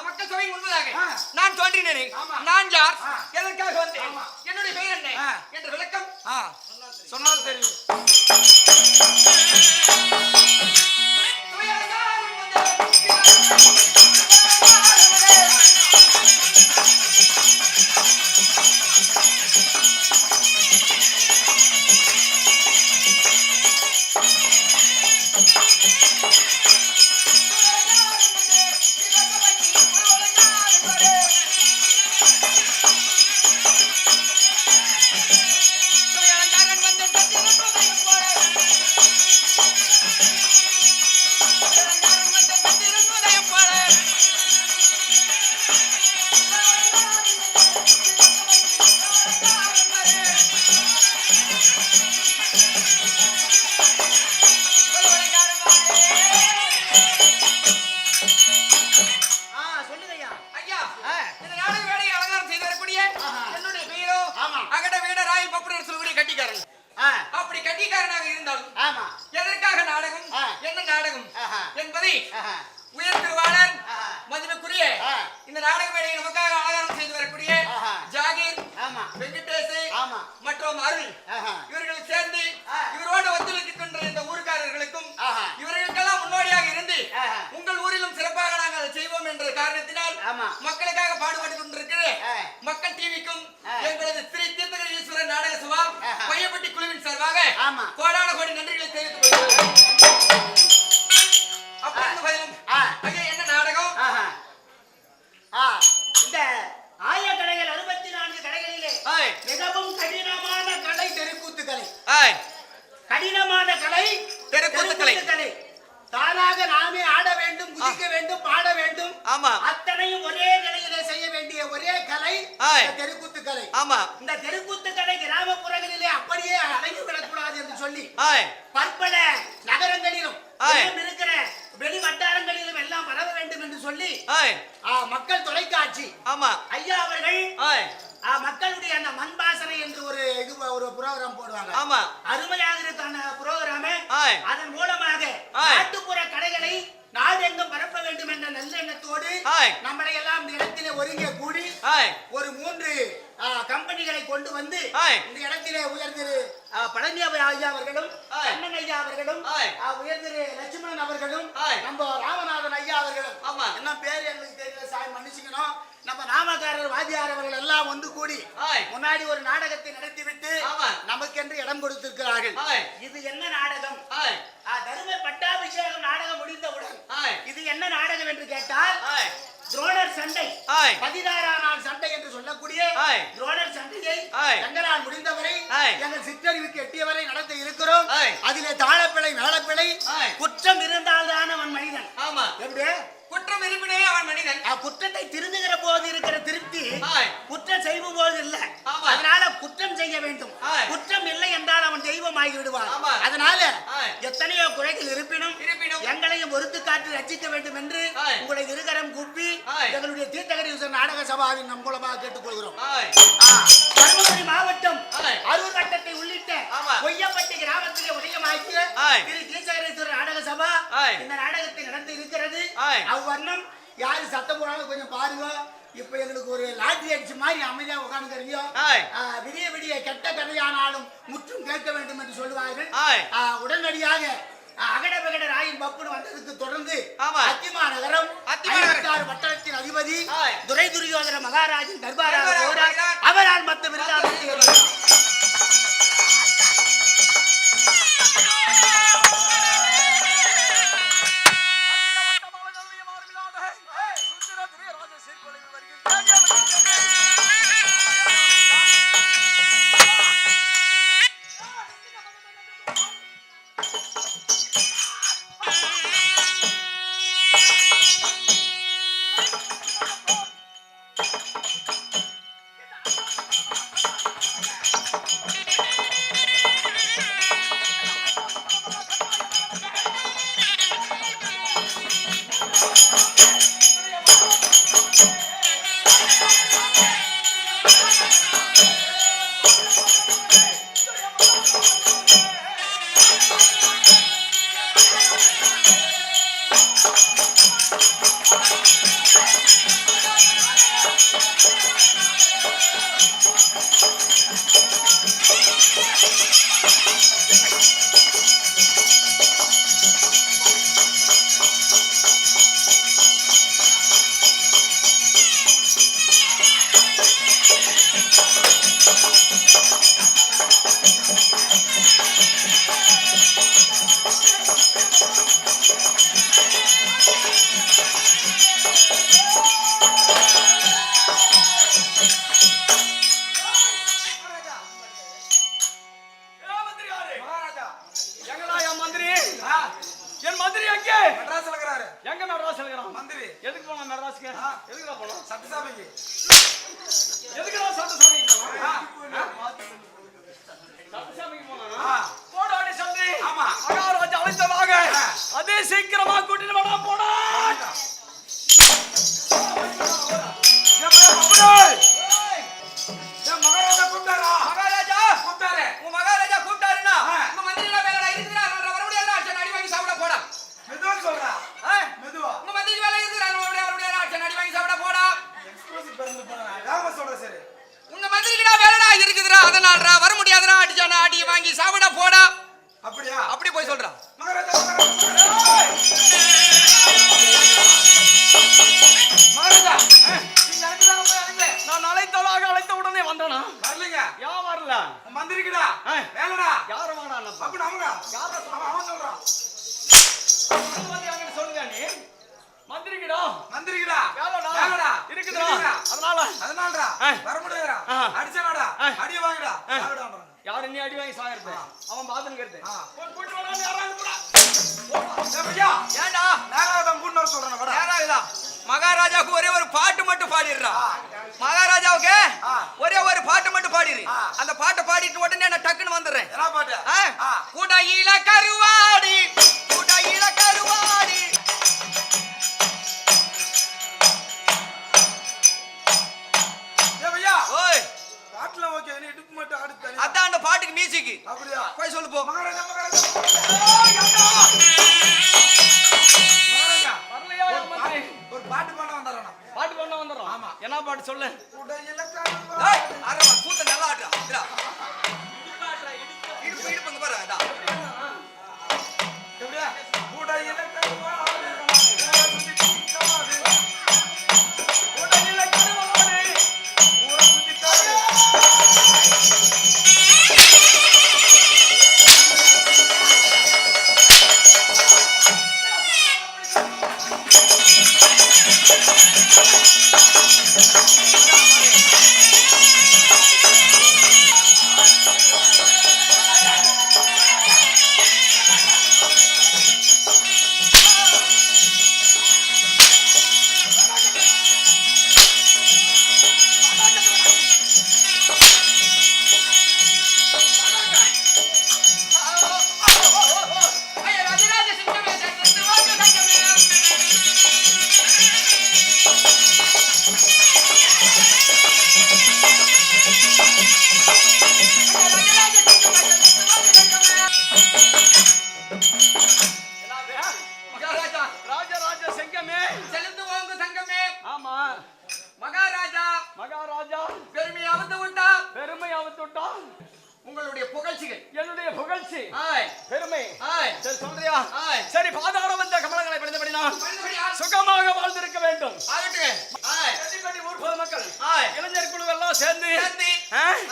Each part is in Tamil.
மக்கள் சபை முன்பதாக நான் தோன்றினேன். நான் யார், எதற்காக வந்தேன், என்னுடைய பெயர் என்ன என்ற விளக்கம் சொன்னால் தெரியும். அப்படி கட்டிக்காரனாக இருந்தாலும் எதற்காக நாடகம், என்ன நாடகம் என்பதை உயர் திருவாளர் மதிப்புக்குரிய இந்த நாடக மேடையை நமக்காக அலங்காரம் செய்து வரக்கூடிய ஜாகீர், வெங்கடேஷ் மற்றும் அருள் இவர்கள் சேர்ந்து இவரோடு ஒத்துழைக்கின்ற இந்த ஊர்க்காரர்களுக்கும் இவர்களுக்கெல்லாம் முன்னோடியாக இருந்து உங்கள் ஊரிலும் சிறப்பாக நாங்கள் செய்வோம் என்ற காரணத்தினால் மக்களுக்காக பாடுபட்டுக் கொண்டிருக்கிற மக்கள் டிவிக்கும் எங்களது ஸ்ரீ தீர்த்தகிரி ஈஸ்வரர் நாடக சபா பையப்பட்டி குழுவின் சார்பாக கோடான கோடி நன்றிகளை தெரிவித்துக் கொள்கிறோம். என்ன நாடகம்? இந்த ஆய கலைகள் 64 கலைகளிலே மிகவும் கடினமான கலை தெருக்கூத்து கலை. கடினமான கலை தெருக்கூத்து கலை. தானாக நாமே ஆட வேண்டும், குதிக்க வேண்டும், பாட வேண்டும். அத்தனையும் ஒரே நிலையிலே செய்ய வேண்டிய ஒரே கலை தெருக்கூத்து கலை. இந்த தெருக்கூத்து கலை கிராமப்புறங்களிலே அப்படியே அடங்கி விடக்கூடாது என்று சொல்லி பற்பல நகரங்களிலும் இருக்கிற வெளி வட்டாரங்களிலும் எல்லாம் வளர வேண்டும் என்று சொல்லி மக்கள் தொலைக்காட்சி ஐயா அவர்கள் மக்களுடைய அந்த மண்பாசனை என்று ஒரு புரோகிராம் போடுவாங்க. அருமையாக இருக்கான புரோகிராம். அதன் மூலமாக நாட்டுப்புற கலைகளை நாடெங்கும் பரப்ப வேண்டும் என்ற நல்லெண்ணத்தோடு நம்மளை எல்லாம் இந்த இடத்திலே ஒருங்கே கூடி ஒரு 3 கம்பெனிகளை கொண்டு வந்து இந்த இடத்திலே உயர்திரு பழனி ஐயா அவர்களும், கண்ணன் ஐயா அவர்களும், உயர்திரு லட்சுமணன் அவர்களும், நம்ம ராமநாதன் ஐயா அவர்களும், என்ன பேரு எங்களுக்கு தெரியல சாய் மன்னிச்சுக்கணும், நம்ம நாமக்காரர் வாத்தியார் அவர்கள் எல்லாம் வந்து கூடி முன்னாடி ஒரு நாடகத்தை நடத்திவிட்டு நமக்கென்று இடம் கொடுத்திருக்கிறார்கள். இது என்ன நாடகம்? தரும பட்டாபிஷேகம் நாடகம் முடிந்தவுடன் இது என்ன நாடகம் என்று கேட்டால் துரோணர் சண்டை, 16ஆம் நாள் சண்டை என்று சொல்லக்கூடிய துரோணர் சண்டையை எங்களால் முடிந்தவரை எங்கள் சிற்றறிவுக்கு எட்டியவரை நடத்த இருக்கிறோம். அதிலே தாளப்பிழை, மேளப்பிழை, குற்றம் இருந்தால்தான் அவன் மனிதன். எப்படி குற்றம் இருப்பினே அவன் மனிதன். குற்றத்தை திருந்துகிற போது இருக்கிற திருப்தி குற்றம் செய்யும் போது இல்லை. அதனால குற்றம் செய்ய வேண்டும். குற்றம் இல்லை என்றால் அவன் தெய்வமாகி விடுவான். அதனால எத்தனையோ குறைகள் இருப்பினும் எங்களையும் ஒருத்து காட்டி ரசிக்க வேண்டும் என்று உங்களை இருகரம் கூப்பி எங்களுடைய தீர்த்தகிரி நாடக சபாவின் நம் மூலமாக கேட்டுக்கொள்கிறோம். தருமபுரி மாவட்டம் அரூர் வட்டத்தை உள்ளிட்ட பொய்யப்பட்டி கிராமத்திலே உதயமாக்கிய திரு தீர்த்தகிரீஸ்வரர் நாடக சபா இந்த நாடகத்தை நடத்தி இருக்கிறது. அவ்வண்ணம் யாரு சத்தம் போனாலும் கொஞ்சம் பாருங்க. இப்ப எங்களுக்கு ஒரு லாட்ரி அடிச்சு மாதிரி அமைதியா உட்கார்ந்துக்கிறீங்க. விடிய விடிய கெட்ட கதையானாலும் முற்றும் கேட்க வேண்டும் என்று சொல்லுவார்கள். உடனடியாக அகட பகட ராயின் பப்புன்னு வந்ததுக்கு தொடர்ந்து அத்திமா நகரம் 56 வட்டாரத்தின் அதிபதி துரை துரியோதன மகாராஜின் தர்பாராக அவரால் மத்த விருதாக நடராஜ்க்கு எதுக்குடா போனோம்? சட்டசபைக்கு. எதுக்குடா சட்டசபைக்கு போனோம்? சட்டசபைக்கு போனா போடாடி சொல்லி மகாராஜா அழைத்ததாக அதே சீக்கிரமா கூட்டிட்டு வாடா போடா. மகாராஜா கூப்பிட்டாரா? மகாராஜா கூப்பிட்டாரு. உங்க மகாராஜா கூப்பிட்டாருன்னா உங்க மந்திரிகள வேலைடா இருக்கிறாங்க வர முடியாத ஆட்சி அடி வாங்கி சாப்பிட போடா. மெதுவா சொல்றா. மெதுவா. உங்க மந்திரி வேலை இருக்கிறாங்க வர முடியாத ஆட்சி அடி வாங்கி சாப்பிட போடா. எக்ஸ்பிரஸ் பேருந்து போறா. ராம சொல்ற சரி. உங்க மந்திரிகள வேலைடா இருக்குதுடா அதனாலடா வர முடியாதடா அடிச்சானா அடி வாங்கி சாப்பிட போடா. அப்படியா? அப்படி போய் சொல்றா. மகாராஜா மகாராஜா நீங்க அனுப்பிதாங்க போய் அனுப்பல. நான் அழைத்ததாக அழைத்த உடனே வந்தானா? வரலங்க. யா வரல. மந்திரிக்குடா. வேலடா. யார வாடா நம்ம? அப்ப நமங்க. யார அவன் சொல்றான். வந்து அங்க சொல்லுங்க நீ. மந்திரிக்குடா. மந்திரிக்குடா. வேலடா. வேலடா. இருக்குடா. அதனாலடா வர முடியாதுடா. அடிச்சனாடா. அடி வாங்குடா. சாகடான்றாங்க. யாரு நீ அடி வாங்கி சாகறது? அவன் பாத்துங்கிறது. போய் வாடா யாராவது போடா. ஐயா ஏண்டா நேராதான் கூட்டி வர சொல்றேன் வாடா. யாராகுதா? மகாராஜாவுக்கு ஒரே ஒரு பாட்டு மட்டும் பாடிடுறா. மகாராஜாவுக்கு ஒரே ஒரு பாட்டு மட்டும் பாடிடு. அந்த பாட்டை பாடிட்டு உடனே நான் டக்குன்னு வந்துடுறேன். என்ன பாட்டு? குடையில கருவாடி குடையில கருவாடி ஐயா ஓய் பாட்டுல ஓகே நீ இடுப்பு மட்டும் ஆடு தனி. அதான் அந்த பாட்டுக்கு மியூசிக். அப்படியா? போய் சொல்லு போ. மகாராஜா மகாராஜா வரலையா மந்திரி? ஒரு பாட்டு பாட வந்தாரா? பாட்டு பண்ண வந்துறோம். ஆமா. என்ன பாட்டு சொல்லு? உடையில ஏய் கருவாடி. அரவா கூத்த நல்லா ஆடுறா. இதா இடுப்பு இடுப்புங்க பாரு அதா. எப்படியா? உடையில கருவாடி. உடையில கருவாடி. ஊரை சுத்தி காடு. ஐயா ராஜராஜ சிங்கமே சக்கரத்து வாங்க சங்கமே. மகாராஜா ராஜராஜ சிங்கமே. செலுத்து வாங்க சங்கமே. ஆமா மகாராஜா மகாராஜா பெருமையை அவுத்து விட்டா. பெருமை அவுத்துட்டா. உங்களுடைய புகழ்ச்சிகள் என்னுடைய புகழ்ச்சி ஆய் பெருமை. ஆய் சரி சொல்றியா? ஆய் சரி பாதாள வந்த கமலங்களை படித்தபடினா மறுபடியா சுகமாக வாழ்ந்திருக்க வேண்டும். ஆகட்டுங்க. ஆய் கட்டிப்பட்டி ஊர் பொதுமக்கள் ஆய் இளைஞர் குழு எல்லாம் சேர்ந்து சேர்ந்து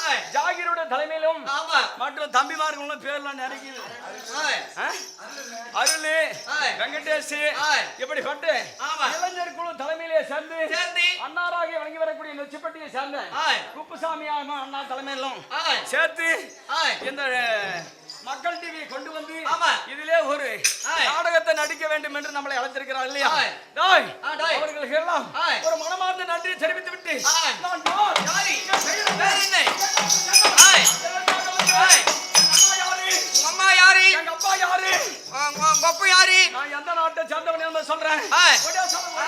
ஆய் ஜாகிரோட தலைமையிலும் ஆமா மற்றும் தம்பிமார்களும் பேர்லாம் நெருங்கிது. ஆய் அருளு ஆய் வெங்கடேஷ் ஆய் இப்படிப்பட்டு ஆமா இளைஞர் குழு தலைமையிலே சேர்ந்து சேர்ந்து அன்னாராக வழங்கி வரக்கூடிய நொச்சிப்பட்டியை சேர்ந்த ஆய் குப்புசாமி அண்ணா தலைமையிலும் ஆய் சேர்த்து ஆய் இந்த மக்கள் டிவி கொண்டு வந்து ஆமா இதிலே ஒரு ஆய் நாடகத்தை நடிக்க வேண்டும் என்று நம்மளை அழைத்திருக்கிறார் இல்லையா? ஆய் டாய் டாய் அவர்களுக்கு எல்லாம் ஆய் ஒரு மனமார்ந்த நன்றி தெரிவித்து விட்டு ஆய் நான் யார்? யாரி என் பெயர் என்ன? வேற என்ன ஆய் எதற்காக வந்தேன்? ஆய் எங்க அம்மா யாரு? உங்க அம்மா யாரு எங்க அப்பா யாரு? உங்க அப்பா யாரு நான் எந்த நாட்டை சேர்ந்தவன் என்று சொல்றேன். ஆய் ஒரே சொல்லுங்க.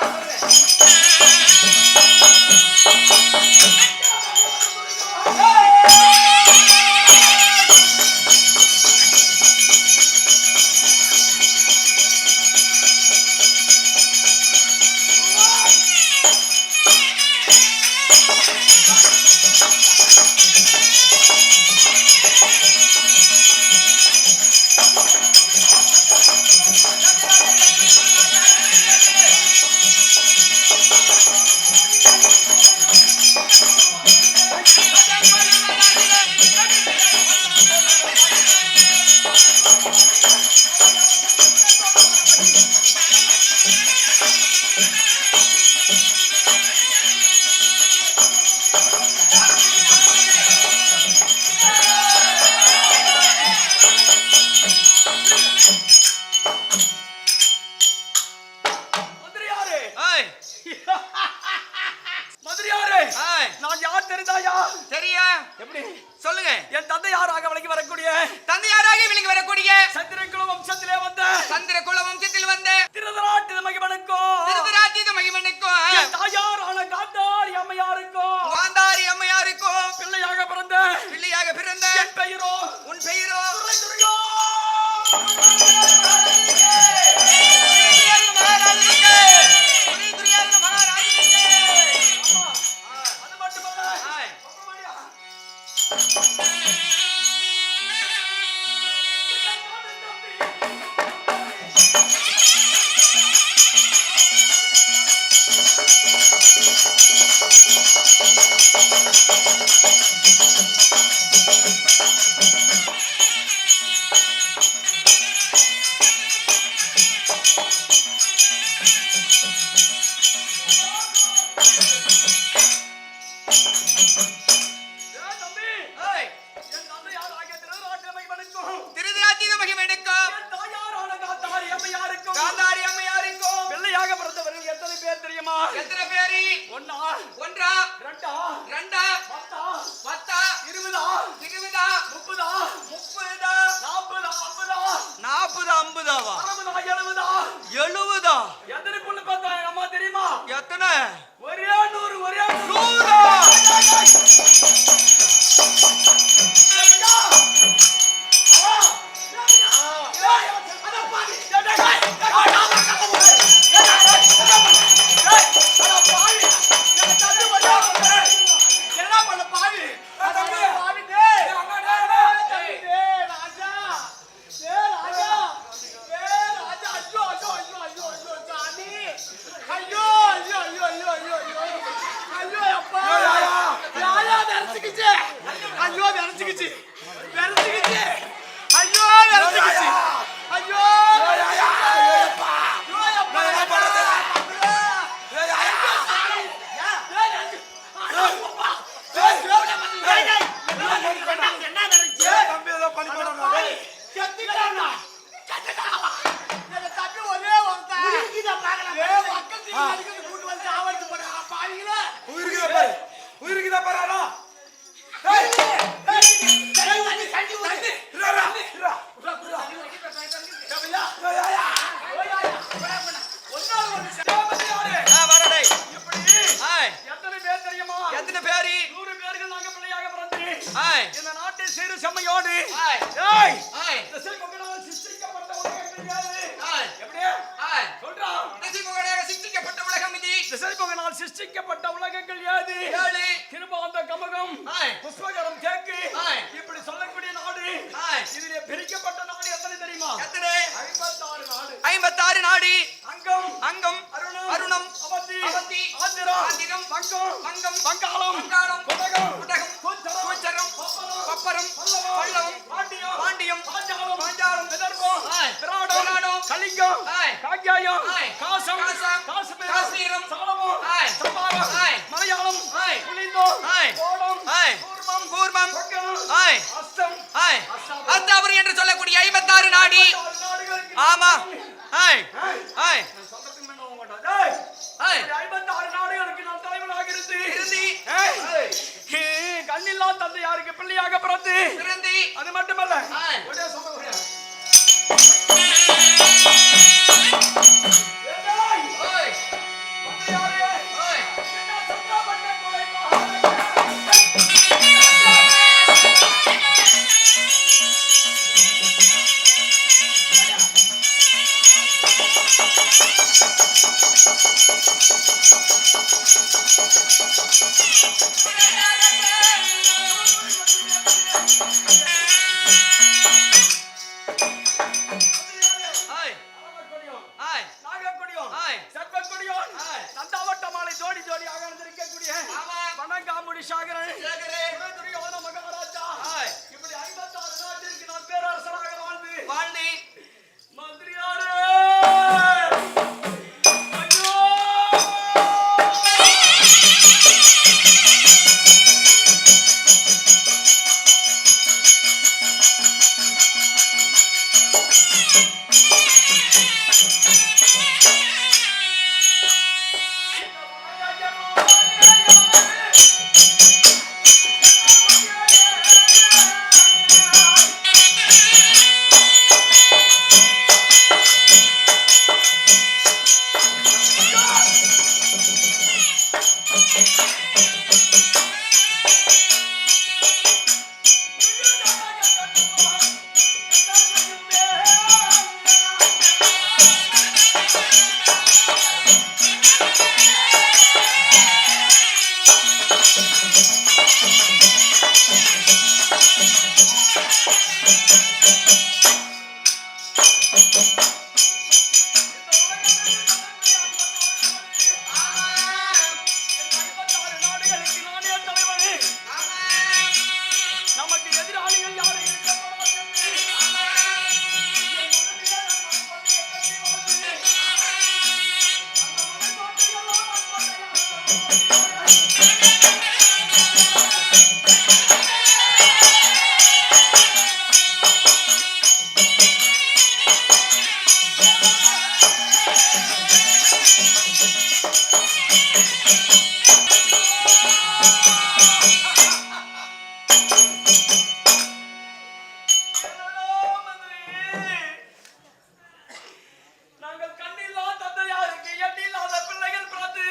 மதுரையாரே ஆய். நான் யார் தெரிந்தாயா? சரியா? எப்படி சொல்லுங்க. என் தந்தை யாராக விளங்கி வரக்கூடிய தந்தையாராக விளங்கி வரக்கூடிய சந்திரகுல வம்சத்திலே வந்த சந்திரகுல வம்சத்தில் வந்த திருதராட்டித மகிமனுக்கும் திருதராஜித மகிமனுக்கும் என் தாயாரான காந்தாரி அம்மையாருக்கும் காந்தாரி அம்மையாருக்கும் பிள்ளையாக பிறந்த என் பெயரோ உன் பெயரோ துரையோ மகாராஜனுக்கு துரியாதன மகாராஜனுக்கு அது மட்டுமல்ல ஆய். திருதராஜித மகிமனுக்கும் காந்தாரி அம்மையாருக்கும் பிள்ளையாக பிறந்தவர்கள் எத்தனை பேர் தெரியுமா? எத்தனை பேரு? ஒன்னா ஒன்றா ரெண்டா ரெண்டா பத்தா பத்தா 20 இருபதா 30 முப்பதா 40 50 40 50வா 60 70 எத்தனை பொண்ணு பார்த்தாங்க அம்மா தெரியுமா? எத்தனை? ஒரே 100 ஒரே 100 என்ன பண்ண பாவி எத்தனை பேர் தெரியுமா? எத்தனை பேரு? 100 பேர்கள் நாங்க பிள்ளையாக பிறந்து ஆய். இந்த நாட்டில் சிறு செம்மையோடு ஆய். ஏய் ஆய். திசை கொங்கனால் சிருஷ்டிக்கப்பட்ட உலகம் கிடையாது. ஆய். எப்படி ஆய். சொல்றான்? திசைமுகனாக சிருஷ்டிக்கப்பட்ட உலகம் இது. திசை கொங்கனால் சிருஷ்டிக்கப்பட்ட உலகங்கள் ஏது? 7 கிருபாந்த கமகம் ஆய். புஷ்பகரம் தேக்கு ஆய். இப்படி சொல்லக்கூடிய நாடு ஆய். இதிலே பிரிக்கப்பட்ட நாடு எத்தனை தெரியுமா? எத்தனை? 56 நாடு. 56 நாடு. அங்கம் அங்கம் அருணம் அவந்தி அவந்தி ஆந்திரம் ஆந்திரம் வங்கம் வங்கம் வங்காளம் வங்காளம் குடகம் குடகம் கூச்சரம் பப்பரம் பல்லவம் பாண்டியம் பாஞ்சாலம் பாஞ்சாலம் விதர்பம் ஆய். திராடம் திராடம் கலிங்கம் ஆய். காக்யாயம் ஆய். காசம் காசம் காஷ்மீரம் சாலமம் ஆய். சம்பாரம் ஆய். மலையாளம் ஆய். புலிந்தோம் ஆய். கோடம் ஆய். கூர்மம் கூர்மம் வங்கம் ஆய். அஸ்தம் ஆய். அஸ்தாபுரி என்று சொல்லக்கூடிய 56 நாடு. நாடுகளுக்கு ஆமா. ஆய். ஆய். நான் சொல்றதுக்கு முன்ன போக மாட்டேன். டேய், ஆய். 56 நாடுகளுக்கு நான் தலைவனாக இருந்து இறுதி கண்ணில்லா தந்தை யாருக்கு பிள்ளையாக பிறந்து பிறந்தி அது மட்டுமல்ல ஆய். ஒரே சொல்ல ஒரே ஓய் மந்தையாரே ஓய் என்ன சத்தப்பட்ட கொலைப்பா ஆய். ஆய். ஆய். நந்தாவட்டமாலை ஜோடி ஜோடியாக இருந்திருக்கக்கூடிய ஆமா. வணங்காமுடி சாகரன் சேகரே. துரியோதன மகாராஜா ஆய். இப்படி 56 நாட்டிற்கு நான் பேரரசராக வாழ்ந்து வாழ்ந்தி மந்திரியாரே ஐயோ இந்த நமக்கு எதிராளிகள் யாரும் நாங்கள் கண்ணில்லா தந்தையாருக்கு எண்ணில்லாத பிள்ளைகள் பிறந்து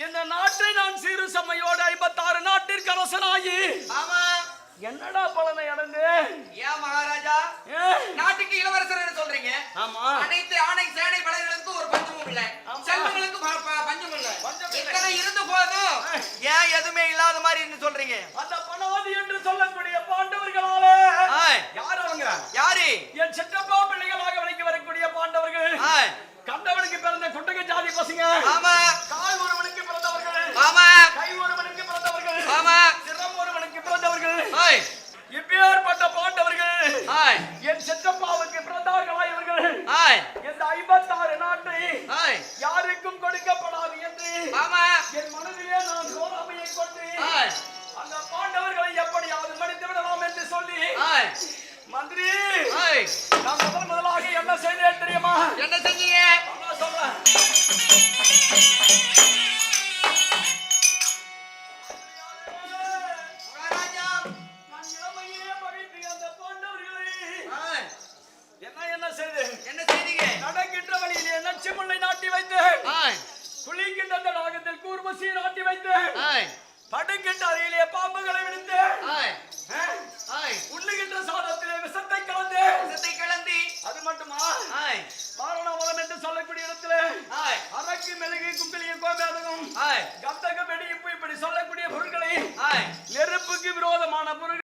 இந்த நாட்டை நான் சிறு சமையோடு 56 நாட்டிற்கு அரசனாகி என்னடா பலனை அடைந்து ஏன் மகாராஜா நாட்டுக்கு இளவரசர் சொல்றீங்க? ஆமா அனைத்து ஆணை சேனை படைகளுக்கு ஒரு பஞ்சமும் இல்ல, செல்வங்களுக்கு பஞ்சம் இல்ல, இத்தனை இருந்த போதும் ஏன் எதுவுமே இல்லாத மாதிரி சொல்றீங்க? அந்த பணவாதி என்று சொல்லக்கூடிய பாண்டவர்களாலே யார் அவங்க? யாரு? என் சிற்றப்பா பிள்ளைகளாக விலைக்கு வரக்கூடிய பாண்டவர்கள். கண்டவனுக்கு பிறந்த குட்டக ஜாதி பசங்க. ஆமா. கால் ஒருவனுக்கு பிறந்தவர்கள். ஆமா. கை ஒருவனுக்கு பிறந்தவர்கள். ஆமா. சிரம் ஒருவனுக்கு பிறந்தவர்கள். இப்பேற்பட்ட பாண்டவர்கள் என் சிற்றப்பாவுக்கு பிறந்தார்களா இவர்கள்? இந்த 56 நாட்டை யாருக்கும் கொடுக்கப்படாது என்று என் மனதிலே நான் சோதனையை கொண்டு அந்த பாண்டவர்களை எப்படியாவது மடித்து விடலாம் என்று சொல்லி மந்திரி நான் முதலாக என்ன செய்தேன் தெரியுமா? என்ன செஞ்சீங்க? சொல்றேன். என்ன செய்தீங்க? நடக்கின்ற வழியிலே நச்சுமுல்லை நாட்டி வைத்து குளிக்கின்ற தடாகத்தில் கூர்மசி நாட்டி வைத்து படுக்கின்ற அறையிலே பாம்புகளை விடுத்து உள்ளுகின்ற சாதத்திலே விஷத்தை கலந்து அது மட்டுமா பாரணாமலம் என்று சொல்லக்கூடிய இடத்துல அரக்கு மெழுகு குங்கிலிய கோமேதகம் கந்தக வெடி இப்படி சொல்லக்கூடிய பொருட்களை நெருப்புக்கு விரோதமான பொருட்கள்